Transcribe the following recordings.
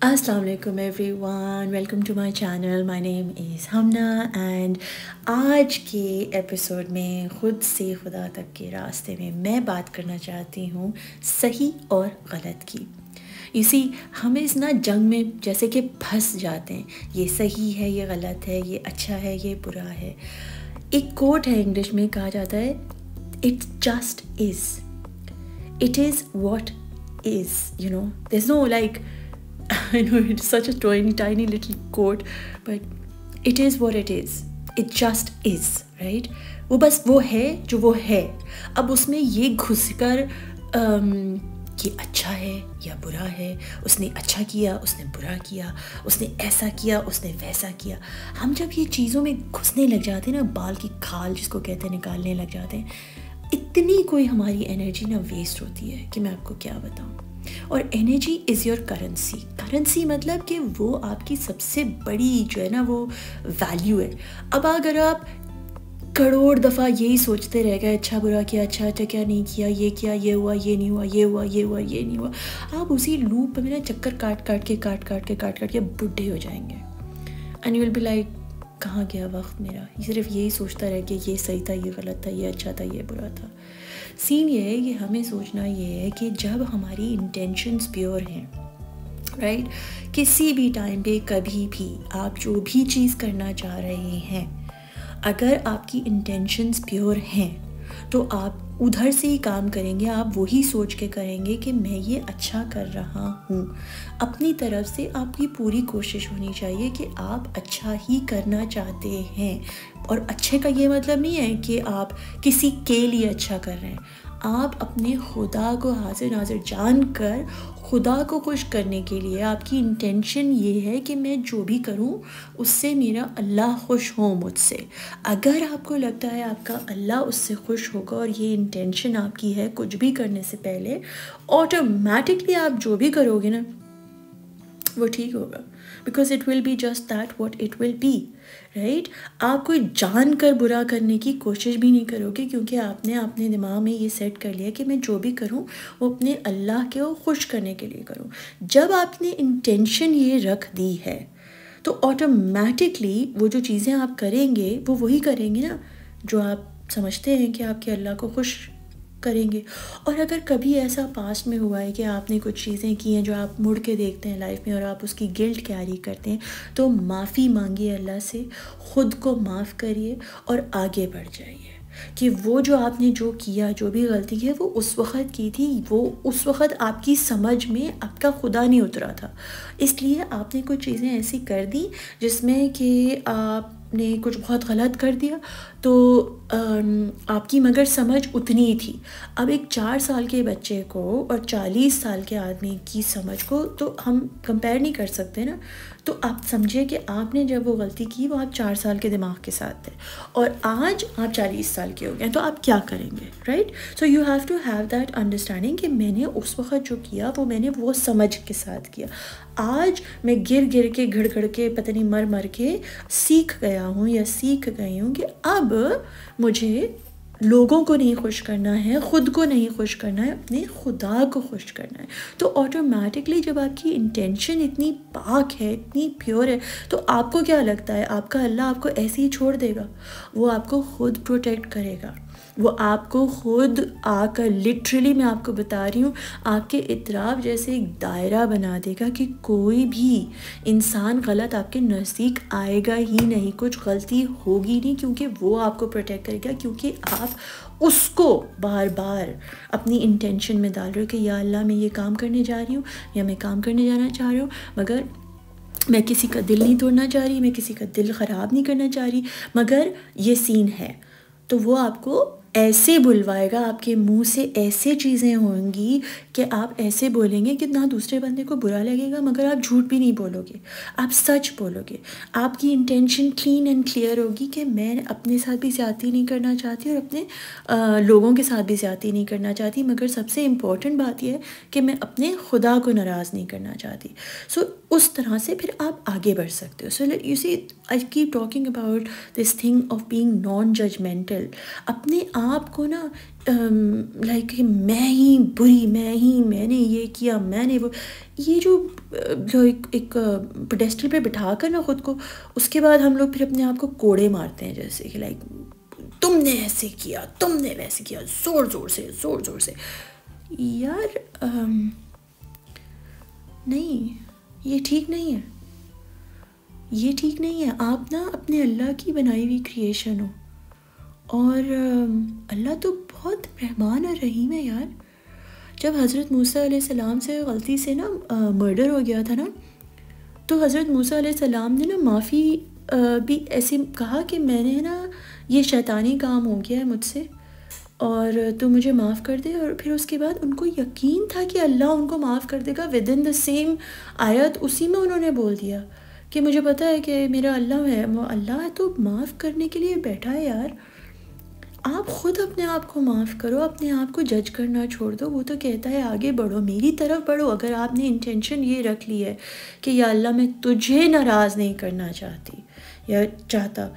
السلام علیکم everyone, welcome to my channel. My name is Humna and آج کے ایپیسوڈ میں خود سے خدا تک کے راستے میں بات کرنا چاہتی ہوں صحیح اور غلط کی. اسی ہم اس جنگ میں جیسے کہ پھنس جاتے ہیں، یہ صحیح ہے، یہ غلط ہے، یہ اچھا ہے، یہ برا ہے. ایک کوٹ ہے انگلش میں، کہا جاتا ہے it just is. It is what is, there's no I know it's such a tiny little quote, but it is what it is. It just is, right? وہ بس وہ ہے جو وہ ہے. اب اس میں یہ گھس کر کہ اچھا ہے یا برا ہے، اس نے اچھا کیا، اس نے برا کیا، اس نے ایسا کیا، اس نے ویسا کیا. ہم جب یہ چیزوں میں گھسنے لگ جاتے ہیں نا، بال کی کھال جس کو کہتے ہیں نکالنے لگ جاتے ہیں، اتنی کوئی ہماری انرجی ویسٹ ہوتی ہے کہ میں آپ کو کیا بتاؤں. اور energy is your currency. Currency مطلب کہ وہ آپ کی سب سے بڑی جو ہے نا وہ ویلیو ہے. اب اگر آپ کروڑ دفعہ یہی سوچتے رہ گئے اچھا برا کیا، اچھا کیا نہیں کیا، یہ ہوا، یہ نہیں ہوا، یہ ہوا، یہ ہوا، یہ نہیں ہوا، آپ اسی لوپ میں چکر کاٹ کے بڈھے ہو جائیں گے. And you will be like کہاں گیا وقت میرا، صرف یہی سوچتا رہ کہ یہ صحیح تھا، یہ غلط تھا، یہ اچھا تھا، یہ برا تھا. سین یہ ہے کہ ہمیں سوچنا یہ ہے کہ جب ہماری انٹینشنز پیور ہیں، رائٹ، کسی بھی ٹائم پہ کبھی بھی آپ جو بھی چیز کرنا چاہ رہے ہیں، اگر آپ کی انٹینشنز پیور ہیں تو آپ ادھر سے ہی کام کریں گے. آپ وہی سوچ کے کریں گے کہ میں یہ اچھا کر رہا ہوں. اپنی طرف سے آپ کی پوری کوشش ہونی چاہیے کہ آپ اچھا ہی کرنا چاہتے ہیں. اور اچھے کا یہ مطلب نہیں ہے کہ آپ کسی کے لیے اچھا کر رہے ہیں. آپ اپنے خدا کو حاضر ناظر جان کر خدا کو خوش کرنے کے لیے آپ کی انٹینشن یہ ہے کہ میں جو بھی کروں اس سے میرا اللہ خوش ہو مجھ سے. اگر آپ کو لگتا ہے آپ کا اللہ اس سے خوش ہوگا اور یہ انٹینشن آپ کی ہے کچھ بھی کرنے سے پہلے، آٹومیٹکلی آپ جو بھی کرو گے نا وہ ٹھیک ہوگا. Because it will be just that what it will be, right. آپ کوئی جان کر برا کرنے کی کوشش بھی نہیں کرو گے، کیونکہ آپ نے اپنے دماغ میں یہ سیٹ کر لیا کہ میں جو بھی کروں وہ اپنے اللہ کے خوش کرنے کے لیے کروں. جب آپ نے انٹینشن یہ رکھ دی ہے تو آٹومیٹکلی وہ جو چیزیں آپ کریں گے وہ وہی کریں گے نا جو آپ سمجھتے ہیں کہ آپ کے اللہ کو خوش کریں گے. اور اگر کبھی ایسا پاسٹ میں ہوا ہے کہ آپ نے کچھ چیزیں کی ہیں جو آپ مڑ کے دیکھتے ہیں لائف میں اور آپ اس کی گلٹ کیری کرتے ہیں، تو معافی مانگیے اللہ سے، خود کو معاف کریے اور آگے بڑھ جائیے کہ وہ جو آپ نے جو کیا، جو بھی غلطی کی ہے، وہ اس وقت کی تھی، وہ اس وقت آپ کی سمجھ میں آپ کا خدا نہیں اترا تھا، اس لیے آپ نے کچھ چیزیں ایسی کر دی جس میں کہ آپ نے کچھ بہت غلط کر دیا، تو آپ کی مگر سمجھ اتنی ہی تھی. اب ایک 4 سال کے بچے کو اور 40 سال کے آدمی کی سمجھ کو تو ہم کمپیئر نہیں کر سکتے نا. تو آپ سمجھے کہ آپ نے جب وہ غلطی کی وہ آپ 4 سال کے دماغ کے ساتھ تھے اور آج آپ 40 سال کے ہو گئے، تو آپ کیا کریں گے، right. So you have to have that understanding کہ میں نے اس وقت جو کیا وہ میں نے وہ سمجھ کے ساتھ کیا. آج میں گر کے گھڑ کے پتہ نہیں مر کے سیکھ گیا ہوں یا سیکھ گئی ہوں کہ اب مجھے لوگوں کو نہیں خوش کرنا ہے، خود کو نہیں خوش کرنا ہے، اپنے خدا کو خوش کرنا ہے. تو آٹومیٹکلی جب آپ کی انٹینشن اتنی پاک ہے، اتنی پیور ہے، تو آپ کو کیا لگتا ہے آپ کا اللہ آپ کو ایسے ہی چھوڑ دے گا؟ وہ آپ کو خود پروٹیکٹ کرے گا. وہ آپ کو خود آ کر لٹرلی میں آپ کو بتا رہی ہوں آپ کے اطراف جیسے ایک دائرہ بنا دے گا کہ کوئی بھی انسان غلط آپ کے نزدیک آئے گا ہی نہیں، کچھ غلطی ہوگی نہیں، کیونکہ وہ آپ کو پروٹیکٹ کرے گا، کیونکہ آپ اس کو بار بار اپنی انٹینشن میں ڈال رہے ہو کہ یا اللہ میں یہ کام کرنے جا رہی ہوں یا میں کام کرنے جانا چاہ رہی ہوں، مگر میں کسی کا دل نہیں توڑنا چاہ رہی، میں کسی کا دل خراب نہیں کرنا چاہ رہی، مگر یہ سین ہے. تو وہ آپ کو ایسے بلوائے گا، آپ کے منہ سے ایسے چیزیں ہوں گی کہ آپ ایسے بولیں گے کہ نہ دوسرے بندے کو برا لگے گا، مگر آپ جھوٹ بھی نہیں بولو گے، آپ سچ بولو گے. آپ کی انٹینشن کلین اینڈ کلیئر ہوگی کہ میں اپنے ساتھ بھی زیادتی نہیں کرنا چاہتی اور اپنے لوگوں کے ساتھ بھی زیادتی نہیں کرنا چاہتی، مگر سب سے امپورٹنٹ بات یہ ہے کہ میں اپنے خدا کو ناراض نہیں کرنا چاہتی. سو اس طرح سے پھر آپ آگے بڑھ سکتے ہو. So you see I keep talking about this thing of being non judgemental. اپنے آپ کو نا لائک میں ہی بری، میں نے یہ کیا، میں نے وہ، یہ جو ایک پیڈسٹل پہ بٹھا کر نا خود کو، اس کے بعد ہم لوگ پھر اپنے آپ کو کوڑے مارتے ہیں، جیسے کہ لائک تم نے ایسے کیا، تم نے ویسے کیا، زور زور سے. یار نہیں، یہ ٹھیک نہیں ہے، یہ ٹھیک نہیں ہے. آپ نا اپنے اللہ کی بنائی ہوئی کریشن ہو، اور اللہ تو بہت رحمان اور رحیم ہے یار. جب حضرت موسیٰ علیہ السلام سے غلطی سے نا مرڈر ہو گیا تھا نا، تو حضرت موسیٰ علیہ السلام نے نا معافی بھی ایسے کہا کہ میں نے نا یہ شیطانی کام ہو گیا ہے مجھ سے، اور تو مجھے معاف کر دے. اور پھر اس کے بعد ان کو یقین تھا کہ اللہ ان کو معاف کر دے گا. ود ان دا سیم آیت اسی میں انہوں نے بول دیا کہ مجھے پتہ ہے کہ میرا اللہ ہے، وہ اللہ ہے تو معاف کرنے کے لیے بیٹھا ہے یار. آپ خود اپنے آپ کو معاف کرو، اپنے آپ کو جج کرنا چھوڑ دو. وہ تو کہتا ہے آگے بڑھو، میری طرف بڑھو. اگر آپ نے انٹینشن یہ رکھ لی ہے کہ یا اللہ میں تجھے ناراض نہیں کرنا چاہتی یا چاہتا،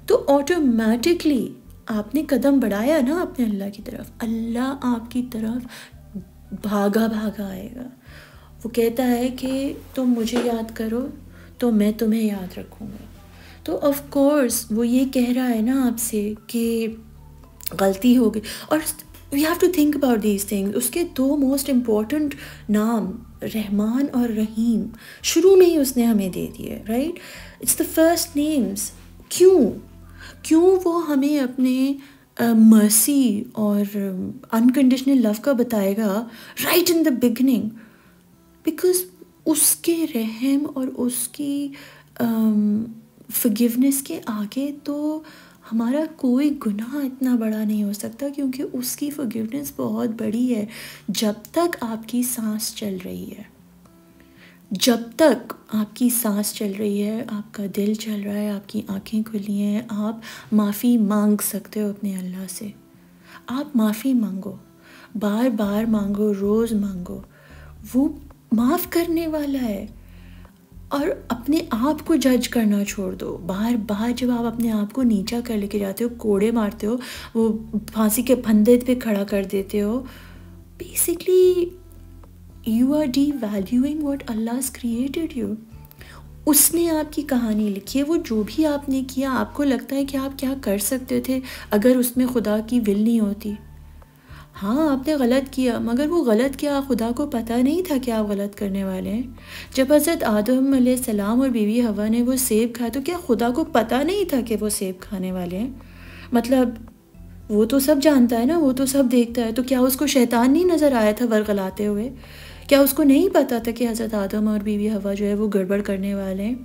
تو آٹومیٹکلی آپ نے قدم بڑھایا نا اپنے اللہ کی طرف، اللہ آپ کی طرف بھاگا آئے گا. وہ کہتا ہے کہ تم مجھے یاد کرو تو میں تمہیں یاد رکھوں گا. تو آف کورس وہ یہ کہہ رہا ہے نا آپ سے کہ غلطی ہو گئی. اور we have to think about these things. اس کے دو موسٹ امپورٹنٹ نام رحمان اور رحیم شروع میں ہی اس نے ہمیں دے دیے، right? It's the first names. کیوں وہ ہمیں اپنے مرسی اور انکنڈیشنل لو کا بتائے گا right in the beginning? Because اس کے رحم اور اس کی فرگیونیس کے آگے تو ہمارا کوئی گناہ اتنا بڑا نہیں ہو سکتا، کیونکہ اس کی فرگیونیس بہت بڑی ہے. جب تک آپ کی سانس چل رہی ہے، جب تک آپ کی سانس چل رہی ہے، آپ کا دل چل رہا ہے، آپ کی آنکھیں کھلی ہیں، آپ معافی مانگ سکتے ہو اپنے اللہ سے. آپ معافی مانگو، بار بار مانگو، روز مانگو. وہ معاف کرنے والا ہے. اور اپنے آپ کو جج کرنا چھوڑ دو. بار بار جب آپ اپنے آپ کو نیچا کر لے کے جاتے ہو، کوڑے مارتے ہو، وہ پھانسی کے پھندے پہ کھڑا کر دیتے ہو، basically you are devaluing what Allah has created you. اس نے آپ کی کہانی لکھی ہے. وہ جو بھی آپ نے کیا، آپ کو لگتا ہے کہ آپ کیا کر سکتے تھے اگر اس میں خدا کی ول نہیں ہوتی. ہاں آپ نے غلط کیا، مگر وہ غلط کیا خدا کو پتہ نہیں تھا کہ آپ غلط کرنے والے ہیں. جب حضرت آدم علیہ السلام اور بیوی حوا نے وہ سیب کھایا تو کیا خدا کو پتہ نہیں تھا کہ وہ سیب کھانے والے ہیں؟ مطلب وہ تو سب جانتا ہے نا، وہ تو سب دیکھتا ہے. تو کیا اس کو شیطان نہیں نظر آیا تھا ورغلاتے ہوئے؟ کیا اس کو نہیں پتہ تھا کہ حضرت آدم اور بیوی حوا جو ہے وہ گڑبڑ کرنے والے ہیں؟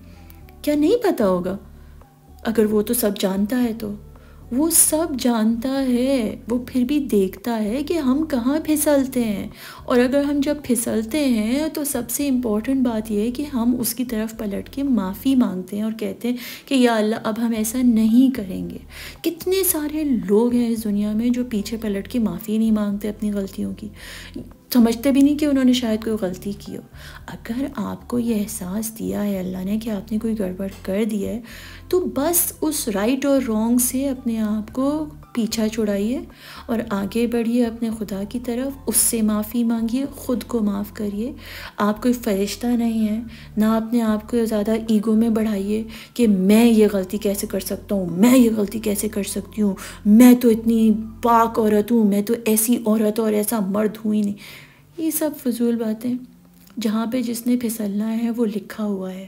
کیا نہیں پتہ ہوگا؟ اگر وہ تو سب جانتا ہے تو وہ سب جانتا ہے. وہ پھر بھی دیکھتا ہے کہ ہم کہاں پھسلتے ہیں. اور اگر ہم جب پھسلتے ہیں تو سب سے امپورٹنٹ بات یہ ہے کہ ہم اس کی طرف پلٹ کے معافی مانگتے ہیں اور کہتے ہیں کہ یا اللہ اب ہم ایسا نہیں کریں گے. کتنے سارے لوگ ہیں اس دنیا میں جو پیچھے پلٹ کے معافی نہیں مانگتے اپنی غلطیوں کی، سمجھتے بھی نہیں کہ انہوں نے شاید کوئی غلطی کی ہو. اگر آپ کو یہ احساس دیا ہے اللہ نے کہ آپ نے کوئی گڑبڑ کر دی ہے، تو بس اس رائٹ اور رانگ سے اپنے آپ کو پیچھا چھڑائیے اور آگے بڑھیے اپنے خدا کی طرف. اس سے معافی مانگیے، خود کو معاف کریے. آپ کوئی فرشتہ نہیں ہے، نہ اپنے آپ کو زیادہ ایگو میں بڑھائیے کہ میں یہ غلطی کیسے کر سکتا ہوں، میں یہ غلطی کیسے کر سکتی ہوں، میں تو اتنی پاک عورت ہوں، میں تو ایسی عورت اور ایسا مرد ہوں ہی نہیں. یہ سب فضول باتیں. جہاں پہ جس نے پھسلنا ہے وہ لکھا ہوا ہے،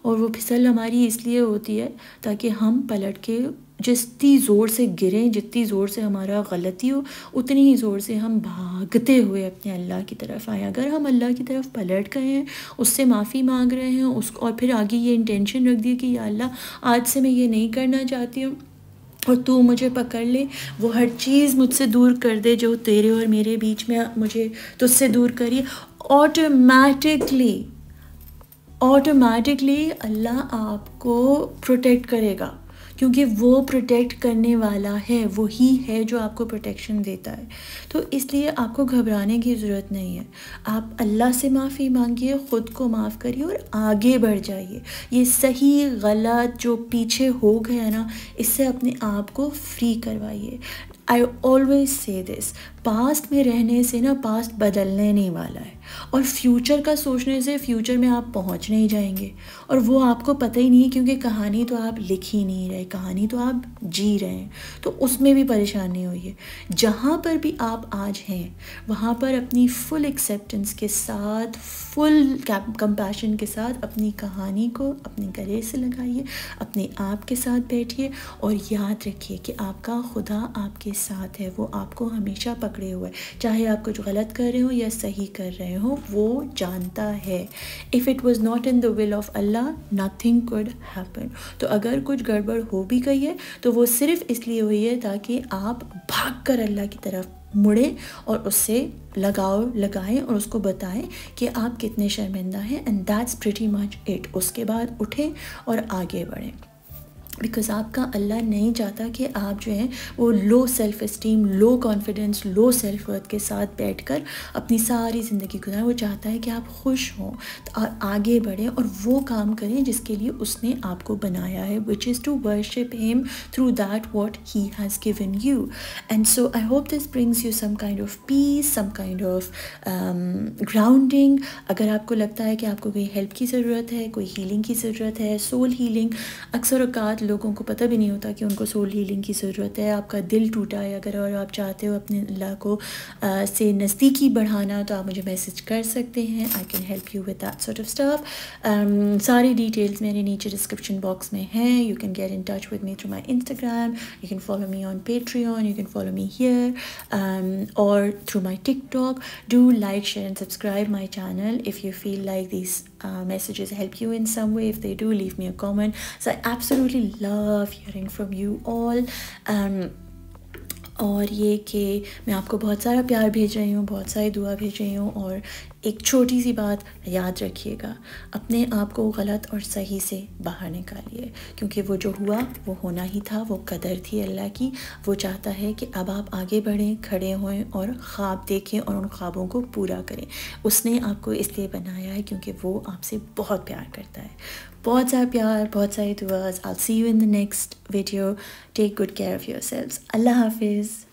اور وہ پھسل ہماری اس لیے ہوتی ہے تاکہ ہم پلٹ کے جتنی زور سے گریں، جتنی زور سے ہمارا غلطی ہو، اتنی ہی زور سے ہم بھاگتے ہوئے اپنے اللہ کی طرف آئیں. اگر ہم اللہ کی طرف پلٹ گئے ہیں، اس سے معافی مانگ رہے ہیں، اور پھر آگے یہ انٹینشن رکھ دی کہ یا اللہ آج سے میں یہ نہیں کرنا چاہتی ہوں اور تو مجھے پکڑ لے، وہ ہر چیز مجھ سے دور کر دے جو تیرے اور میرے بیچ میں مجھے تجھ سے دور کری، آٹومیٹکلی اللہ آپ کو پروٹیکٹ کرے گا. کیونکہ وہ پروٹیکٹ کرنے والا ہے، وہی ہے جو آپ کو پروٹیکشن دیتا ہے. تو اس لیے آپ کو گھبرانے کی ضرورت نہیں ہے. آپ اللہ سے معافی مانگیے، خود کو معاف کریے اور آگے بڑھ جائیے. یہ صحیح غلط جو پیچھے ہو گیا نا، اس سے اپنے آپ کو فری کروائیے. I always say this, past میں رہنے سے نا پاسٹ بدلنے نہیں والا ہے، اور فیوچر کا سوچنے سے فیوچر میں آپ پہنچ نہیں جائیں گے، اور وہ آپ کو پتہ ہی نہیں ہے، کیونکہ کہانی تو آپ لکھ ہی نہیں رہے، کہانی تو آپ جی رہے ہیں، تو اس میں بھی پریشانی ہوئی ہے۔ جہاں پر بھی آپ آج ہیں وہاں پر اپنی فل ایکسیپٹنس کے ساتھ، فل کمپیشن کے ساتھ اپنی کہانی کو اپنے گلے سے لگائیے، اپنے آپ کے ساتھ بیٹھیے، اور یاد رکھیے کہ آپ کا خدا آپ کے ساتھ ہے، وہ آپ کو ہمیشہ پکڑے ہوئے، چاہے آپ کچھ غلط کر رہے ہوں یا صحیح کر رہے ہوں، وہ جانتا ہے۔ if it was not in the will of Allah nothing could happen۔ تو اگر کچھ گڑبڑ ہو بھی گئی ہے تو وہ صرف اس لیے ہوئی ہے تاکہ آپ بھاگ کر اللہ کی طرف مڑیں اور اس سے لگائیں اور اس کو بتائیں کہ آپ کتنے شرمندہ ہیں، and that's pretty much it۔ اس کے بعد اٹھیں اور آگے بڑھیں، بیکاز آپ کا اللہ نہیں چاہتا کہ آپ جو ہیں وہ لو سیلف اسٹیم، لو کانفیڈنس، لو سیلف ورتھ کے ساتھ بیٹھ کر اپنی ساری زندگی گزاریں۔ وہ چاہتا ہے کہ آپ خوش ہوں اور آگے بڑھیں اور وہ کام کریں جس کے لیے اس نے آپ کو بنایا ہے، which is to worship him through that what he has given you۔ and so I hope this brings you some kind of peace, some kind of grounding۔ اگر آپ کو لگتا ہے کہ آپ کو کوئی ہیلپ کی ضرورت ہے، کوئی ہیلنگ کی ضرورت ہے، سول ہیلنگ، اکثر اوقات لوگوں کو پتہ بھی نہیں ہوتا کہ ان کو سول ہیلنگ کی ضرورت ہے۔ آپ کا دل ٹوٹا ہے اگر، اور آپ چاہتے ہو اپنے اللہ کو سے نزدیکی بڑھانا، تو آپ مجھے میسج کر سکتے ہیں، I can help you with that sort of stuff. ساری ڈیٹیلز میرے نیچے ڈسکرپشن باکس میں ہیں، you can get in touch with me through my Instagram, you can follow me on Patreon, you can follow me here اور through my TikTok. Do like, share and subscribe my channel if you feel like these messages help you in some way. If they do, leave me a comment. So I absolutely love hearing from you all. اور یہ کہ میں آپ کو بہت سارا پیار بھیج رہی ہوں، بہت ساری دعا بھیج رہی ہوں، اور ایک چھوٹی سی بات یاد رکھیے گا، اپنے آپ کو غلط اور صحیح سے باہر نکالیے، کیونکہ وہ جو ہوا وہ ہونا ہی تھا، وہ قدر تھی اللہ کی۔ وہ چاہتا ہے کہ اب آپ آگے بڑھیں، کھڑے ہوئیں اور خواب دیکھیں اور ان خوابوں کو پورا کریں۔ اس نے آپ کو اس لیے بنایا ہے کیونکہ وہ آپ سے بہت پیار کرتا ہے۔ بہت سارا پیار، بہت ساری دعاز۔ I'll see you in the next video. Take good care of yourselves. اللہ حافظ۔